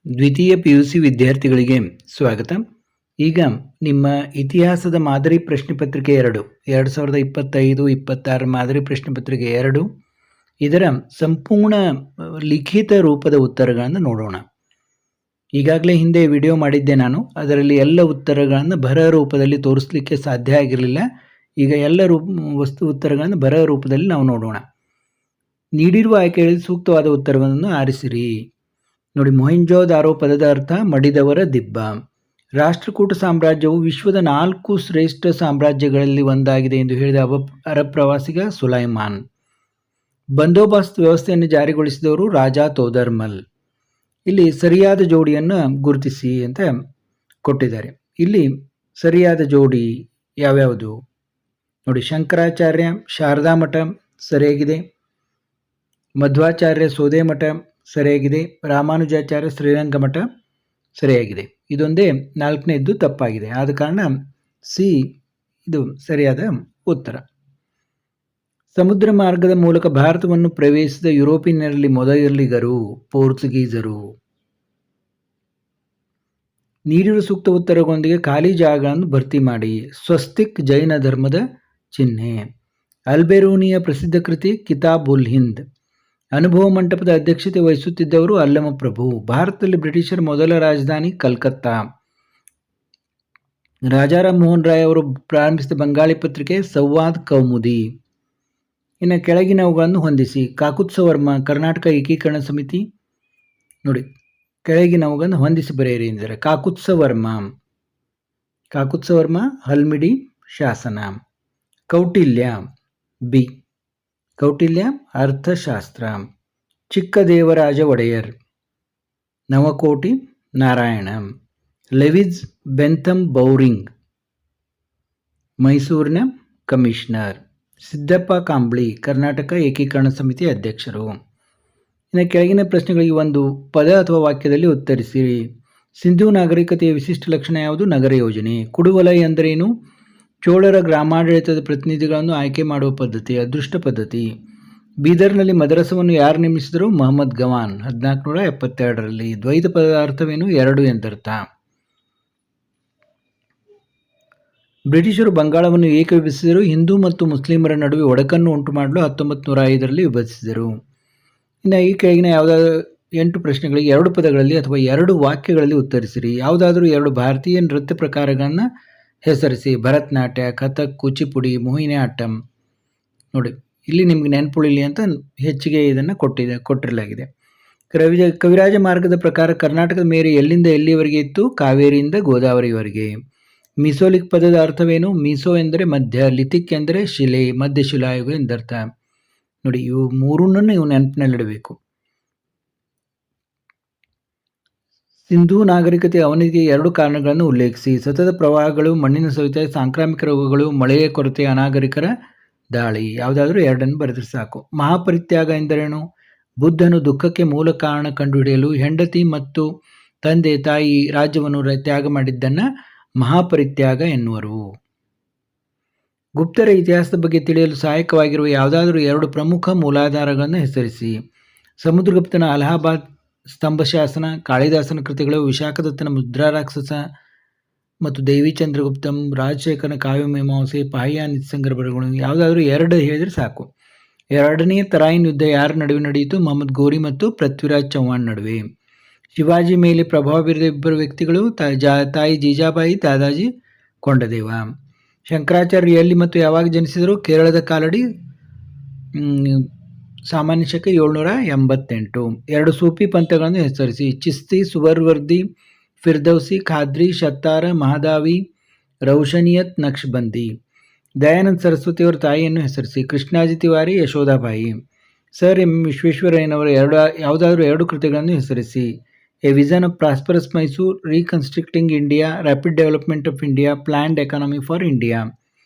ದ್ವಿತೀಯ PUC ವಿದ್ಯಾರ್ಥಿಗಳಿಗೆ ಸ್ವಾಗತ. ಈಗ ನಿಮ್ಮ ಇತಿಹಾಸದ ಮಾದರಿ ಪ್ರಶ್ನೆ ಪತ್ರಿಕೆ 2025-26 ಮಾದರಿ ಪ್ರಶ್ನೆ ಪತ್ರಿಕೆ 2 ಇದರ ಸಂಪೂರ್ಣ ಲಿಖಿತ ರೂಪದ ಉತ್ತರಗಳನ್ನು ನೋಡೋಣ. ಈಗಾಗಲೇ ಹಿಂದೆ ವಿಡಿಯೋ ಮಾಡಿದ್ದೆ ನಾನು. ಅದರಲ್ಲಿ ಎಲ್ಲ ಉತ್ತರಗಳನ್ನು ಬರಹ ರೂಪದಲ್ಲಿ ತೋರಿಸಲಿಕ್ಕೆ ಸಾಧ್ಯ ಆಗಿರಲಿಲ್ಲ. ಈಗ ಎಲ್ಲ ಉತ್ತರಗಳನ್ನು ಬರಹ ರೂಪದಲ್ಲಿ ನಾವು ನೋಡೋಣ. ನೀಡಿರುವ ಆಯ್ಕೆಗಳಲ್ಲಿ ಸೂಕ್ತವಾದ ಉತ್ತರವನ್ನು ಆರಿಸಿರಿ. ನೋಡಿ, ಮೊಹೆಂಜೋದಾರೋ ಪದದ ಅರ್ಥ ಮಡಿದವರ ದಿಬ್ಬ. ರಾಷ್ಟ್ರಕೂಟ ಸಾಮ್ರಾಜ್ಯವು ವಿಶ್ವದ 4 ಶ್ರೇಷ್ಠ ಸಾಮ್ರಾಜ್ಯಗಳಲ್ಲಿ ಒಂದಾಗಿದೆ ಎಂದು ಹೇಳಿದ ಅರಬ್ ಪ್ರವಾಸಿಗ ಸುಲೈಮಾನ್. ಬಂದೋಬಸ್ತ್ ವ್ಯವಸ್ಥೆಯನ್ನು ಜಾರಿಗೊಳಿಸಿದವರು ರಾಜಾ ತೋದರ್ಮಲ್. ಇಲ್ಲಿ ಸರಿಯಾದ ಜೋಡಿಯನ್ನು ಗುರುತಿಸಿ ಅಂತ ಕೊಟ್ಟಿದ್ದಾರೆ. ಇಲ್ಲಿ ಸರಿಯಾದ ಜೋಡಿ ಯಾವ್ಯಾವುದು ನೋಡಿ. ಶಂಕರಾಚಾರ್ಯ ಶಾರದಾ ಮಠ ಸರಿಯಾಗಿದೆ. ಮಧ್ವಾಚಾರ್ಯ ಸೋದೆ ಮಠ ಸರಿಯಾಗಿದೆ. ರಾಮಾನುಜಾಚಾರ್ಯ ಶ್ರೀರಂಗ ಮಠ ಸರಿಯಾಗಿದೆ. ಇದೊಂದೇ 4ನೇದ್ದು ತಪ್ಪಾಗಿದೆ. ಆದ ಕಾರಣ ಸಿ ಇದು ಸರಿಯಾದ ಉತ್ತರ. ಸಮುದ್ರ ಮಾರ್ಗದ ಮೂಲಕ ಭಾರತವನ್ನು ಪ್ರವೇಶಿಸಿದ ಯುರೋಪಿಯನ್ನರಲ್ಲಿ ಮೊದಲಿಗರು ಪೋರ್ಚುಗೀಸರು. ನೀಡಿರುವ ಸೂಕ್ತ ಉತ್ತರಗಳೊಂದಿಗೆ ಖಾಲಿ ಜಾಗಗಳನ್ನು ಭರ್ತಿ ಮಾಡಿ. ಸ್ವಸ್ತಿಕ್ ಜೈನ ಧರ್ಮದ ಚಿಹ್ನೆ. ಅಲ್ಬೆರೂನಿಯ ಪ್ರಸಿದ್ಧ ಕೃತಿ ಕಿತಾಬ್ ಉಲ್ ಹಿಂದ್. ಅನುಭವ ಮಂಟಪದ ಅಧ್ಯಕ್ಷತೆ ವಹಿಸುತ್ತಿದ್ದವರು ಅಲ್ಲಮ ಪ್ರಭು. ಭಾರತದಲ್ಲಿ ಬ್ರಿಟಿಷರ ಮೊದಲ ರಾಜಧಾನಿ ಕಲ್ಕತ್ತಾ. ರಾಜಾರಾಮ್ ಮೋಹನ್ ರಾಯ್ ಅವರು ಪ್ರಾರಂಭಿಸಿದ ಬಂಗಾಳಿ ಪತ್ರಿಕೆ ಸಂವಾದ್ ಕೌಮುದಿ. ಇನ್ನು ಕೆಳಗಿನವುಗಳನ್ನು ಹೊಂದಿಸಿ. ಕಾಕುತ್ಸವರ್ಮ ಕರ್ನಾಟಕ ಏಕೀಕರಣ ಸಮಿತಿ. ನೋಡಿ, ಕೆಳಗಿನವುಗಳನ್ನು ಹೊಂದಿಸಿ ಬರೆಯಿರಿ ಎಂದರೆ ಕಾಕುತ್ಸವರ್ಮ ಹಲ್ಮಿಡಿ ಶಾಸನ. ಕೌಟಿಲ್ಯ ಬಿ. ಕೌಟಿಲ್ಯ ಅರ್ಥಶಾಸ್ತ್ರ. ಚಿಕ್ಕದೇವರಾಜ ಒಡೆಯರ್ ನವಕೋಟಿ ನಾರಾಯಣ. ಲೆವಿಸ್ ಬೆಂಥಮ್ ಬೌರಿಂಗ್ ಮೈಸೂರಿನ ಕಮಿಷನರ್. ಸಿದ್ದಪ್ಪ ಕಾಂಬ್ಳಿ ಕರ್ನಾಟಕ ಏಕೀಕರಣ ಸಮಿತಿ ಅಧ್ಯಕ್ಷರು. ಇನ್ನು ಕೆಳಗಿನ ಪ್ರಶ್ನೆಗಳಿಗೆ ಒಂದು ಪದ ಅಥವಾ ವಾಕ್ಯದಲ್ಲಿ ಉತ್ತರಿಸಿರಿ. ಸಿಂಧೂ ನಾಗರಿಕತೆಯ ವಿಶಿಷ್ಟ ಲಕ್ಷಣ ಯಾವುದು? ನಗರ ಯೋಜನೆ. ಕುಡುವಲಯ ಎಂದರೇನು? ಚೋಳರ ಗ್ರಾಮಾಡಳಿತದ ಪ್ರತಿನಿಧಿಗಳನ್ನು ಆಯ್ಕೆ ಮಾಡುವ ಪದ್ಧತಿ ಅದೃಷ್ಟ ಪದ್ಧತಿ. ಬೀದರ್ನಲ್ಲಿ ಮದರಸವನ್ನು ಯಾರು ನಿರ್ಮಿಸಿದರು? ಮೊಹಮ್ಮದ್ ಗವಾನ್ 1472ರಲ್ಲಿ. ದ್ವೈತ ಪದದ ಅರ್ಥವೇನು? ಎರಡು ಎಂದರ್ಥ. ಬ್ರಿಟಿಷರು ಬಂಗಾಳವನ್ನು ಏಕೆ ವಿಭಜಿಸಿದರು? ಹಿಂದೂ ಮತ್ತು ಮುಸ್ಲಿಮರ ನಡುವೆ ಒಡಕನ್ನು ಉಂಟು ಮಾಡಲು 1905ರಲ್ಲಿ ವಿಭಜಿಸಿದರು. ಇನ್ನು ಈ ಕೆಳಗಿನ ಯಾವುದಾದರೂ 8 ಪ್ರಶ್ನೆಗಳಿಗೆ 2 ಪದಗಳಲ್ಲಿ ಅಥವಾ 2 ವಾಕ್ಯಗಳಲ್ಲಿ ಉತ್ತರಿಸಿರಿ. ಯಾವುದಾದರೂ 2 ಭಾರತೀಯ ನೃತ್ಯ ಪ್ರಕಾರಗಳನ್ನು ಹೆಸರಿಸಿ. ಭರತನಾಟ್ಯ, ಕಥಕ್, ಕೂಚಿಪುಡಿ, ಮೋಹಿನಿಯಾಟ್ಟಂ. ನೋಡಿ, ಇಲ್ಲಿ ನಿಮಗೆ ನೆನಪುಳಿಲಿ ಅಂತ ಹೆಚ್ಚಿಗೆ ಇದನ್ನು ಕೊಟ್ಟಿರಲಾಗಿದೆ. ಕವಿರಾಜ ಮಾರ್ಗದ ಪ್ರಕಾರ ಕರ್ನಾಟಕದ ಮೇರೆ ಎಲ್ಲಿಂದ ಎಲ್ಲಿಯವರೆಗೆ ಇತ್ತು? ಕಾವೇರಿಯಿಂದ ಗೋದಾವರಿವರೆಗೆ. ಮೀಸೋಲಿಕ್ ಪದದ ಅರ್ಥವೇನು? ಮೀಸೋ ಎಂದರೆ ಮಧ್ಯ, ಲಿಥಿಕ್ ಎಂದರೆ ಶಿಲೆ, ಮಧ್ಯ ಶಿಲಾಯುಗ ಎಂದರ್ಥ. ನೋಡಿ, ಇವು ಮೂರನ್ನು ನೀವು ನೆನಪಿನಲ್ಲಿಡಬೇಕು. ಸಿಂಧೂ ನಾಗರಿಕತೆಯ ಅವನತಿಗೆ 2 ಕಾರಣಗಳನ್ನು ಉಲ್ಲೇಖಿಸಿ. ಸತತ ಪ್ರವಾಹಗಳು, ಮಣ್ಣಿನ ಸವೆತ, ಸಾಂಕ್ರಾಮಿಕ ರೋಗಗಳು, ಮಳೆಯ ಕೊರತೆ, ಅನಾಗರಿಕರ ದಾಳಿ. ಯಾವುದಾದ್ರೂ 2 ಬರೆದ್ರೆ ಸಾಕು. ಮಹಾಪರಿತ್ಯಾಗ ಎಂದರೇನು? ಬುದ್ಧನು ದುಃಖಕ್ಕೆ ಮೂಲ ಕಾರಣ ಕಂಡುಹಿಡಿಯಲು ಹೆಂಡತಿ ಮತ್ತು ತಂದೆ ತಾಯಿ ರಾಜ್ಯವನ್ನು ತ್ಯಾಗ ಮಾಡಿದ್ದನ್ನು ಮಹಾಪರಿತ್ಯಾಗ ಎನ್ನುವರು. ಗುಪ್ತರ ಇತಿಹಾಸದ ಬಗ್ಗೆ ತಿಳಿಯಲು ಸಹಾಯಕವಾಗಿರುವ ಯಾವುದಾದರೂ 2 ಪ್ರಮುಖ ಮೂಲಾಧಾರಗಳನ್ನು ಹೆಸರಿಸಿ. ಸಮುದ್ರಗುಪ್ತನ ಅಲಹಾಬಾದ್ ಸ್ತಂಭಶಾಸನ, ಕಾಳಿದಾಸನ ಕೃತಿಗಳು, ವಿಶಾಖದತ್ತನ ಮುದ್ರಾರಾಕ್ಷಸ ಮತ್ತು ದೇವಿ ಚಂದ್ರಗುಪ್ತಂ, ರಾಜಶೇಖರನ ಕಾವ್ಯಮೀಮಾಂಸೆ, ಪಾಹ್ಯ ನಿತ್ಸಂಗರ ಬರಹಗಳು. ಯಾವುದಾದ್ರೂ 2 ಹೇಳಿದರೆ ಸಾಕು. 2ನೇ ತರಾಯಿನ್ ಯುದ್ಧ ಯಾರ ನಡುವೆ ನಡೆಯಿತು? ಮೊಹಮ್ಮದ್ ಗೋರಿ ಮತ್ತು ಪೃಥ್ವಿರಾಜ್ ಚೌಹಾಣ್ ನಡುವೆ. ಶಿವಾಜಿ ಮೇಲೆ ಪ್ರಭಾವ ಬೀರಿದ 2 ವ್ಯಕ್ತಿಗಳು ತಾಯಿ ಜೀಜಾಬಾಯಿ, ದಾದಾಜಿ ಕೊಂಡದೇವ. ಶಂಕರಾಚಾರ್ಯ ಎಲ್ಲಿ ಮತ್ತು ಯಾವಾಗ ಜನಿಸಿದರು? ಕೇರಳದ ಕಾಲಡಿ, ಸಾಮಾನ್ಯ ಶಕ 788. 2 ಸೂಫಿ ಪಂಥಗಳನ್ನು ಹೆಸರಿಸಿ. ಚಿಸ್ತಿ, ಸುವರ್ವರ್ದಿ, ಫಿರ್ದೌಸಿ, ಖಾದ್ರಿ, ಶತ್ತಾರ, ಮಹದಾವಿ, ರೌಶನಿಯತ್, ನಕ್ಷಬಂದಿ. ದಯಾನಂದ ಸರಸ್ವತಿಯವರ ತಾಯಿಯನ್ನು ಹೆಸರಿಸಿ. ಕೃಷ್ಣಾಜಿ ತಿವಾರಿ, ಯಶೋದಾಬಾಯಿ. ಸರ್ ಎಂ ವಿಶ್ವೇಶ್ವರಯ್ಯನವರ ಯಾವುದಾದ್ರೂ 2 ಕೃತಿಗಳನ್ನು ಹೆಸರಿಸಿ. A vision of prosperous Mysore, reconstructing India, rapid development of India, planned economy for India.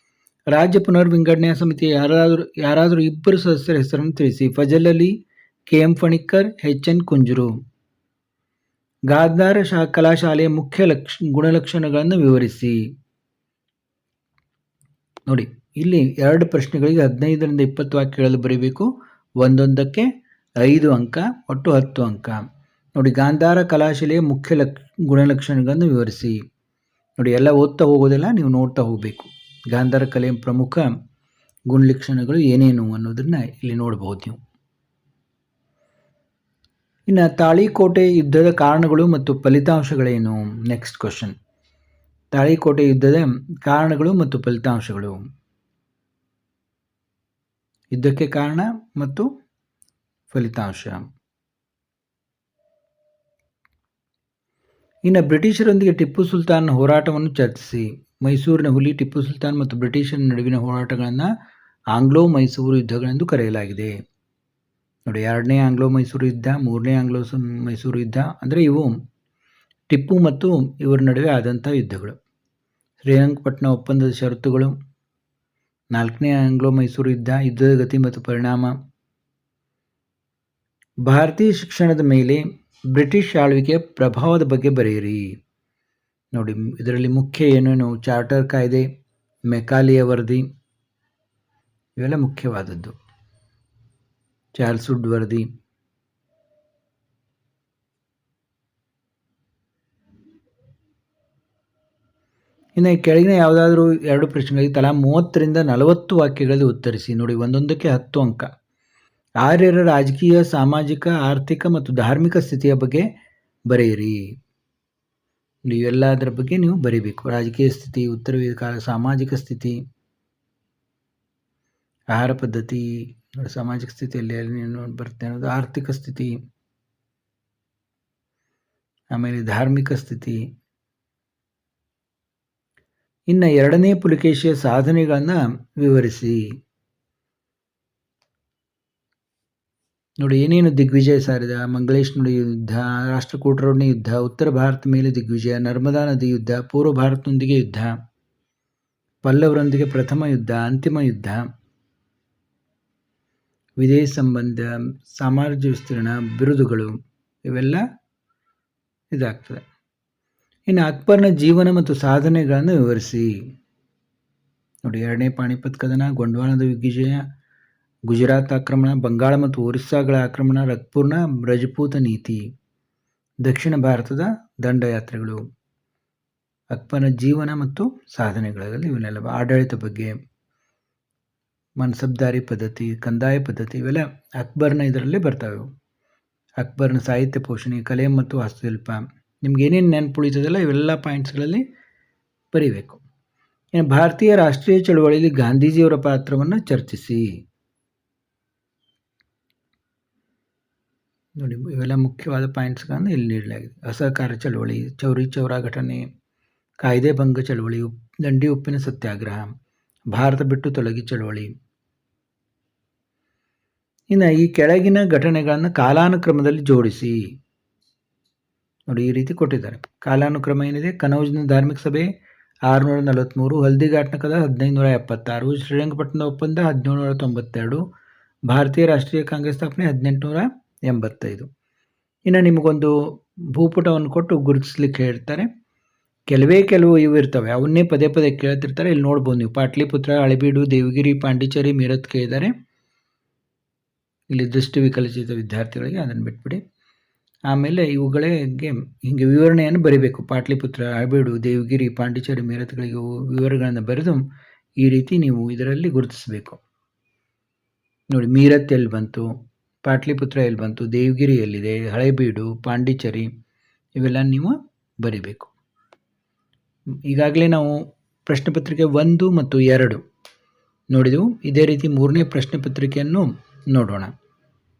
ರಾಜ್ಯ ಪುನರ್ವಿಂಗಡಣೆಯ ಸಮಿತಿಯ ಯಾರಾದರೂ 2 ಸದಸ್ಯರ ಹೆಸರನ್ನು ತಿಳಿಸಿ. Fazal Ali, KM ಫಣಿಕ್ಕರ್, HN Kunjru. ಗಾಂಧಾರ ಕಲಾಶಾಲೆಯ ಮುಖ್ಯ ಗುಣಲಕ್ಷಣಗಳನ್ನು ವಿವರಿಸಿ. ನೋಡಿ, ಇಲ್ಲಿ 2 ಪ್ರಶ್ನೆಗಳಿಗೆ 15ರಿಂದ 20 ವಾಕ್ಯಗಳಲ್ಲಿ ಬರೀಬೇಕು. ಒಂದೊಂದಕ್ಕೆ 5 ಅಂಕ, ಒಟ್ಟು 10 ಅಂಕ. ನೋಡಿ, ಗಾಂಧಾರ ಕಲಾಶಿಲೆಯ ಮುಖ್ಯ ಗುಣಲಕ್ಷಣಗಳನ್ನು ವಿವರಿಸಿ. ನೋಡಿ, ಎಲ್ಲ ಓದ್ತಾ ಹೋಗೋದಿಲ್ಲ, ನೀವು ನೋಡ್ತಾ ಹೋಗಬೇಕು. ಗಾಂಧಾರ ಕಲೆಯ ಪ್ರಮುಖ ಗುಣಲಕ್ಷಣಗಳು ಏನೇನು ಅನ್ನೋದನ್ನ ಇಲ್ಲಿ ನೋಡಬಹುದು ನೀವು. ಇನ್ನು ತಾಳಿಕೋಟೆ ಯುದ್ಧದ ಕಾರಣಗಳು ಮತ್ತು ಫಲಿತಾಂಶಗಳೇನು? Next question. ತಾಳಿಕೋಟೆ ಯುದ್ಧದ ಕಾರಣಗಳು ಮತ್ತು ಫಲಿತಾಂಶಗಳು. ಯುದ್ಧಕ್ಕೆ ಕಾರಣ ಮತ್ತು ಫಲಿತಾಂಶ. ಇನ್ನು ಬ್ರಿಟಿಷರೊಂದಿಗೆ ಟಿಪ್ಪು ಸುಲ್ತಾನ್ ಹೋರಾಟವನ್ನು ಚರ್ಚಿಸಿ. ಮೈಸೂರಿನ ಹುಲಿ ಟಿಪ್ಪು ಸುಲ್ತಾನ್ ಮತ್ತು ಬ್ರಿಟಿಷರ ನಡುವಿನ ಹೋರಾಟಗಳನ್ನು ಆಂಗ್ಲೋ ಮೈಸೂರು ಯುದ್ಧಗಳೆಂದು ಕರೆಯಲಾಗಿದೆ. ನೋಡಿ, 2ನೇ ಆಂಗ್ಲೋ ಮೈಸೂರು ಯುದ್ಧ, 3ನೇ ಆಂಗ್ಲೋ ಮೈಸೂರು ಯುದ್ಧ, ಅಂದರೆ ಇವು ಟಿಪ್ಪು ಮತ್ತು ಇವರ ನಡುವೆ ಆದಂಥ ಯುದ್ಧಗಳು. ಶ್ರೀರಂಗಪಟ್ಟಣ ಒಪ್ಪಂದದ ಷರತ್ತುಗಳು, 4ನೇ ಆಂಗ್ಲೋ ಮೈಸೂರು ಯುದ್ಧ, ಯುದ್ಧದ ಗತಿ ಮತ್ತು ಪರಿಣಾಮ. ಭಾರತೀಯ ಶಿಕ್ಷಣದ ಮೇಲೆ ಬ್ರಿಟಿಷ್ ಆಳ್ವಿಕೆಯ ಪ್ರಭಾವದ ಬಗ್ಗೆ ಬರೆಯಿರಿ. ನೋಡಿ, ಇದರಲ್ಲಿ ಮುಖ್ಯ ಏನೇನು? ಚಾರ್ಟರ್ ಕಾಯ್ದೆ, ಮೆಕಾಲಿಯ ವರದಿ, ಇವೆಲ್ಲ ಮುಖ್ಯವಾದದ್ದು. ಚಾರ್ಲ್ಸ್ ವುಡ್ ವರದಿ. ಇನ್ನು ಕೆಳಗಿನ ಯಾವುದಾದ್ರೂ 2 ಪ್ರಶ್ನೆಗಳಿಗೆ ತಲಾ 30ರಿಂದ 40 ವಾಕ್ಯಗಳಲ್ಲಿ ಉತ್ತರಿಸಿ. ನೋಡಿ, ಒಂದೊಂದಕ್ಕೆ 10 ಅಂಕ. ಆರ್ಯರ ರಾಜಕೀಯ, ಸಾಮಾಜಿಕ, ಆರ್ಥಿಕ ಮತ್ತು ಧಾರ್ಮಿಕ ಸ್ಥಿತಿಯ ಬಗ್ಗೆ ಬರೆಯಿರಿ. ಇವೆಲ್ಲದರ ಬಗ್ಗೆ ನೀವು ಬರೀಬೇಕು. ರಾಜಕೀಯ ಸ್ಥಿತಿ, ಉತ್ತರ ಕಾಲ, ಸಾಮಾಜಿಕ ಸ್ಥಿತಿ, ಆಹಾರ ಪದ್ಧತಿ, ಸಾಮಾಜಿಕ ಸ್ಥಿತಿಯಲ್ಲಿ ಏನು ಬರುತ್ತೆ ಅನ್ನೋದು, ಆರ್ಥಿಕ ಸ್ಥಿತಿ, ಆಮೇಲೆ ಧಾರ್ಮಿಕ ಸ್ಥಿತಿ. ಇನ್ನು 2ನೇ ಪುಲಿಕೇಶಿಯ ಸಾಧನೆಗಳನ್ನು ವಿವರಿಸಿ. ನೋಡಿ, ಏನೇನು ದಿಗ್ವಿಜಯ ಸಾರಿದ? ಮಂಗಳೇಶ್ ನುಡಿ ಯುದ್ಧ, ರಾಷ್ಟ್ರಕೂಟರೊಡನೆ ಯುದ್ಧ, ಉತ್ತರ ಭಾರತ ಮೇಲೆ ದಿಗ್ವಿಜಯ, ನರ್ಮದಾ ನದಿ ಯುದ್ಧ, ಪೂರ್ವ ಭಾರತದೊಂದಿಗೆ ಯುದ್ಧ, ಪಲ್ಲವರೊಂದಿಗೆ ಪ್ರಥಮ ಯುದ್ಧ, ಅಂತಿಮ ಯುದ್ಧ, ವಿದೇಶ ಸಂಬಂಧ, ಸಾಮ್ರಾಜ್ಯ ವಿಸ್ತೀರ್ಣ, ಬಿರುದುಗಳು, ಇವೆಲ್ಲ ಇದಾಗ್ತದೆ. ಇನ್ನು ಅಕ್ಬರ್ನ ಜೀವನ ಮತ್ತು ಸಾಧನೆಗಳನ್ನು ವಿವರಿಸಿ. ನೋಡಿ, 2ನೇ ಪಾಣಿಪತ್ ಕದನ, ಗೊಂಡ್ವಾನದ ದಿಗ್ವಿಜಯ, ಗುಜರಾತ್ ಆಕ್ರಮಣ, ಬಂಗಾಳ ಮತ್ತು ಒರಿಸ್ಸಾಗಳ ಆಕ್ರಮಣ, ರಕ್ಪೂರ್ನ ರಜಪೂತ ನೀತಿ, ದಕ್ಷಿಣ ಭಾರತದ ದಂಡಯಾತ್ರೆಗಳು. ಅಕ್ಬರ್ನ ಜೀವನ ಮತ್ತು ಸಾಧನೆಗಳಲ್ಲಿ ಇವನ್ನೆಲ್ಲ. ಆಡಳಿತ ಬಗ್ಗೆ, ಮನ್ಸಬ್ದಾರಿ ಪದ್ಧತಿ, ಕಂದಾಯ ಪದ್ಧತಿ, ಇವೆಲ್ಲ ಅಕ್ಬರ್ನ ಇದರಲ್ಲೇ ಬರ್ತವೆ. ಅಕ್ಬರ್ನ ಸಾಹಿತ್ಯ ಪೋಷಣೆ, ಕಲೆ ಮತ್ತು ವಾಸ್ತುಶಿಲ್ಪ. ನಿಮ್ಗೆ ಏನೇನು ನೆನಪು ಉಳಿತದಲ್ಲ ಇವೆಲ್ಲ ಪಾಯಿಂಟ್ಸ್ಗಳಲ್ಲಿ ಬರೀಬೇಕು. ಇನ್ನು ಭಾರತೀಯ ರಾಷ್ಟ್ರೀಯ ಚಳವಳಿಯಲ್ಲಿ ಗಾಂಧೀಜಿಯವರ ಪಾತ್ರವನ್ನು ಚರ್ಚಿಸಿ. ನೋಡಿ, ಇವೆಲ್ಲ ಮುಖ್ಯವಾದ ಪಾಯಿಂಟ್ಸ್ಗಳನ್ನು ಇಲ್ಲಿ ನೀಡಲಾಗಿದೆ. ಅಸಹಕಾರ ಚಳವಳಿ, ಚೌರಿ ಚೌರಾ ಘಟನೆ, ಕಾಯ್ದೆ ಭಂಗ ಚಳವಳಿ, ದಂಡಿ ಉಪ್ಪಿನ ಸತ್ಯಾಗ್ರಹ, ಭಾರತ ಬಿಟ್ಟು ತೊಲಗಿ ಚಳವಳಿ. ಇನ್ನು ಈ ಕೆಳಗಿನ ಘಟನೆಗಳನ್ನು ಕಾಲಾನುಕ್ರಮದಲ್ಲಿ ಜೋಡಿಸಿ. ನೋಡಿ, ಈ ರೀತಿ ಕೊಟ್ಟಿದ್ದಾರೆ. ಕಾಲಾನುಕ್ರಮ ಏನಿದೆ? ಕನೌಜ್ನ ಧಾರ್ಮಿಕ ಸಭೆ 643, ಹಲ್ದಿಘಾಟ್ನ ಕದ 1576, ಶ್ರೀರಂಗಪಟ್ಟಣದ ಒಪ್ಪಂದ 1792, ಭಾರತೀಯ ರಾಷ್ಟ್ರೀಯ ಕಾಂಗ್ರೆಸ್ ಸ್ಥಾಪನೆ 1885. ಇನ್ನು ನಿಮಗೊಂದು ಭೂಪಟವನ್ನು ಕೊಟ್ಟು ಗುರುತಿಸ್ಲಿಕ್ಕೆ ಹೇಳ್ತಾರೆ. ಕೆಲವು ಇವು ಇರ್ತವೆ, ಅವನ್ನೇ ಪದೇ ಪದೇ ಕೇಳ್ತಿರ್ತಾರೆ. ಇಲ್ಲಿ ನೋಡ್ಬೋದು ನೀವು. ಪಾಟ್ಲಿಪುತ್ರ, ಹಳೆಬೀಡು, ದೇವಗಿರಿ, ಪಾಂಡಿಚೇರಿ, ಮೀರತ್ ಕೇಳಿದ್ದಾರೆ. ಇಲ್ಲಿ ದೃಷ್ಟಿ ವಿಕಲಚಿತ ವಿದ್ಯಾರ್ಥಿಗಳಿಗೆ ಅದನ್ನು ಬಿಟ್ಬಿಡಿ. ಆಮೇಲೆ ಇವುಗಳಿಗೆ ಹೀಗೆ ವಿವರಣೆಯನ್ನು ಬರೀಬೇಕು. ಪಾಟ್ಲಿಪುತ್ರ, ಹಳೆಬೀಡು, ದೇವಗಿರಿ, ಪಾಂಡಿಚೇರಿ, ಮೀರತ್ಗಳಿಗೆ ವಿವರಗಳನ್ನು ಬರೆದು ಈ ರೀತಿ ನೀವು ಇದರಲ್ಲಿ ಗುರುತಿಸಬೇಕು. ನೋಡಿ, ಮೀರತ್ ಎಲ್ಲಿ ಬಂತು, ಪಾಟ್ಲಿಪುತ್ರ ಎಲ್ಲಿ ಬಂತು, ದೇವಗಿರಿ ಎಲ್ಲಿದೆ, ಹಳೆಬೀಡು, ಪಾಂಡಿಚೇರಿ, ಇವೆಲ್ಲ ನೀವು ಬರಿಬೇಕು. ಈಗಾಗಲೇ ನಾವು ಪ್ರಶ್ನೆ ಪತ್ರಿಕೆ 1 ಮತ್ತು 2 ನೋಡಿದೆವು. ಇದೇ ರೀತಿ 3ನೇ ಪ್ರಶ್ನೆ ಪತ್ರಿಕೆಯನ್ನು ನೋಡೋಣ.